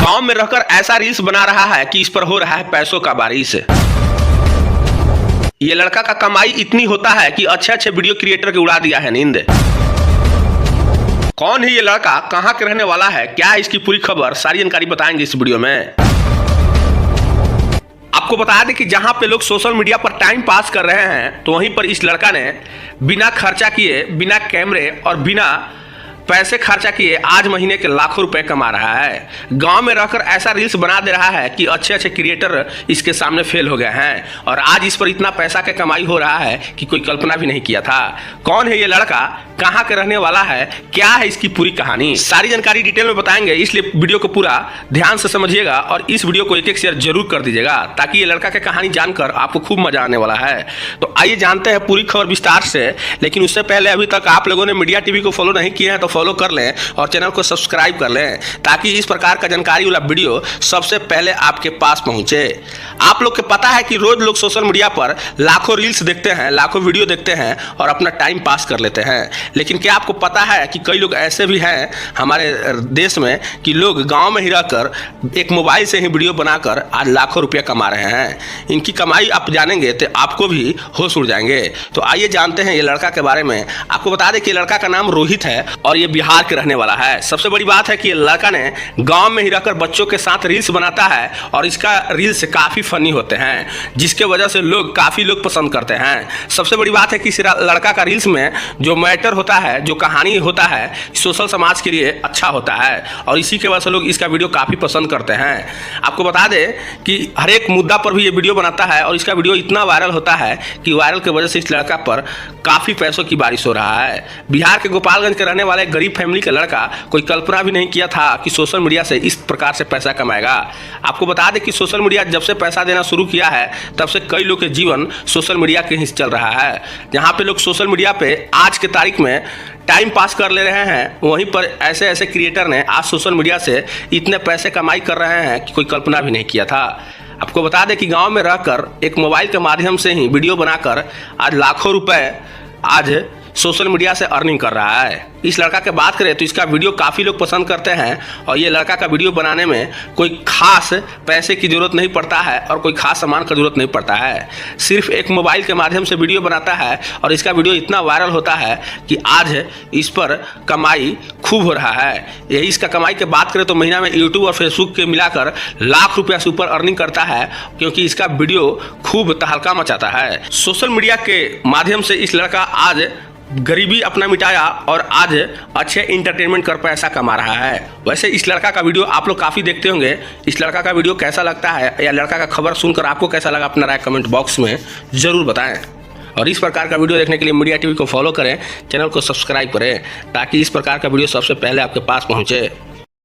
गांव में रहकर ऐसा रील्स बना रहा है कि इस पर हो रहा है पैसों का बारिश। ये लड़का का कमाई इतनी होता है कि अच्छे अच्छे वीडियो क्रिएटर के उड़ा दिया है नींद। कौन है ये लड़का, कहां के रहने वाला है, क्या है इसकी पूरी खबर, सारी जानकारी बताएंगे इस वीडियो में। आपको बता दें कि जहां पे लोग सोशल मीडिया पर टाइम पास कर रहे हैं तो वहीं पर इस लड़का ने बिना खर्चा किए, बिना कैमरे और बिना पैसे खर्चा किए आज महीने के लाखों रुपए कमा रहा है। गांव में रहकर ऐसा रील्स बना दे रहा है कि अच्छे अच्छे क्रिएटर इसके सामने फेल हो गए हैं और आज इस पर इतना पैसा का कमाई हो रहा है कि कोई कल्पना भी नहीं किया था। कौन है ये लड़का, कहां के रहने वाला है, क्या है इसकी पूरी कहानी, सारी जानकारी डिटेल में बताएंगे, इसलिए वीडियो को पूरा ध्यान से समझिएगा और इस वीडियो को एक शेयर जरूर कर दीजिएगा ताकि ये लड़का की कहानी जानकर आपको खूब मजा आने वाला है। तो आइए जानते हैं पूरी खबर विस्तार से। लेकिन उससे पहले अभी तक आप लोगों ने मीडिया टीवी को फॉलो नहीं किया है तो फॉलो कर लें और चैनल को सब्सक्राइब कर लें ताकि इस प्रकार का जानकारी वाला वीडियो सबसे पहले आपके पास पहुंचे। आप लोग को पता है कि रोज लोग सोशल मीडिया पर लाखों रील्स देखते हैं, लाखों वीडियो देखते हैं और अपना टाइम पास कर लेते हैं। लेकिन क्या आपको पता है कि कई लोग ऐसे भी हैं हमारे देश में कि लोग गांव में ही रहकर एक मोबाइल से ही वीडियो बनाकर आज लाखों रुपया कमा रहे हैं। इनकी कमाई आप जानेंगे तो आपको भी होश उड़ जाएंगे। तो आइए जानते हैं ये लड़का के बारे में। आपको बता दें कि लड़का का नाम रोहित है और ये बिहार के रहने वाला है। सबसे बड़ी बात है कि ये लड़का ने गांव में ही रहकर बच्चों के साथ रील्स बनाता है और इसका रील्स काफी फनी होते हैं जिसके वजह से काफी लोग पसंद करते हैं। सबसे बड़ी बात है कि इस लड़का का रील्स में जो मैटर होता है, जो कहानी होता है, सोशल समाज के लिए अच्छा होता है और इसी के वजह से लोग इसका वीडियो काफी पसंद करते हैं। आपको बता दें कि हर एक मुद्दा पर भी ये वीडियो बनाता है और इसका वीडियो इतना वायरल होता है कि वायरल की वजह से इस लड़का पर काफी पैसों की बारिश हो रहा है। बिहार के गोपालगंज के रहने वाले गरीब फैमिली का लड़का कोई कल्पना भी नहीं किया था कि सोशल मीडिया से इस प्रकार से पैसा कमाएगा। आपको बता दें कि सोशल मीडिया जब से पैसा देना शुरू किया है तब से कई लोग के जीवन सोशल मीडिया के ही चल रहा है। जहां पे लोग सोशल मीडिया पे आज के तारीख में टाइम पास कर ले रहे हैं, वहीं पर ऐसे ऐसे क्रिएटर ने आज सोशल मीडिया से इतने पैसे कमाई कर रहे हैं कि कोई कल्पना भी नहीं किया था। आपको बता दें कि गांव में रहकर एक मोबाइल के माध्यम से ही वीडियो बनाकर आज लाखों रुपए आज सोशल मीडिया से अर्निंग कर रहा है। इस लड़का की बात करें तो इसका वीडियो काफ़ी लोग पसंद करते हैं और ये लड़का का वीडियो बनाने में कोई खास पैसे की ज़रूरत नहीं पड़ता है और कोई खास सामान का ज़रूरत नहीं पड़ता है। सिर्फ एक मोबाइल के माध्यम से वीडियो बनाता है और इसका वीडियो इतना वायरल होता है कि आज इस पर कमाई खूब हो रहा है। यही इसका कमाई की बात करें तो महीना में यूट्यूब और फेसबुक के मिलाकर लाख रुपया से ऊपर अर्निंग करता है क्योंकि इसका वीडियो खूब तहलका मचाता है। सोशल मीडिया के माध्यम से इस लड़का आज गरीबी अपना मिटाया और आज अच्छे इंटरटेनमेंट कर पैसा कमा रहा है। वैसे इस लड़का का वीडियो आप लोग काफ़ी देखते होंगे। इस लड़का का वीडियो कैसा लगता है या लड़का का खबर सुनकर आपको कैसा लगा, अपना राय कमेंट बॉक्स में ज़रूर बताएं। और इस प्रकार का वीडियो देखने के लिए मीडिया टीवी को फॉलो करें, चैनल को सब्सक्राइब करें ताकि इस प्रकार का वीडियो सबसे पहले आपके पास पहुँचे।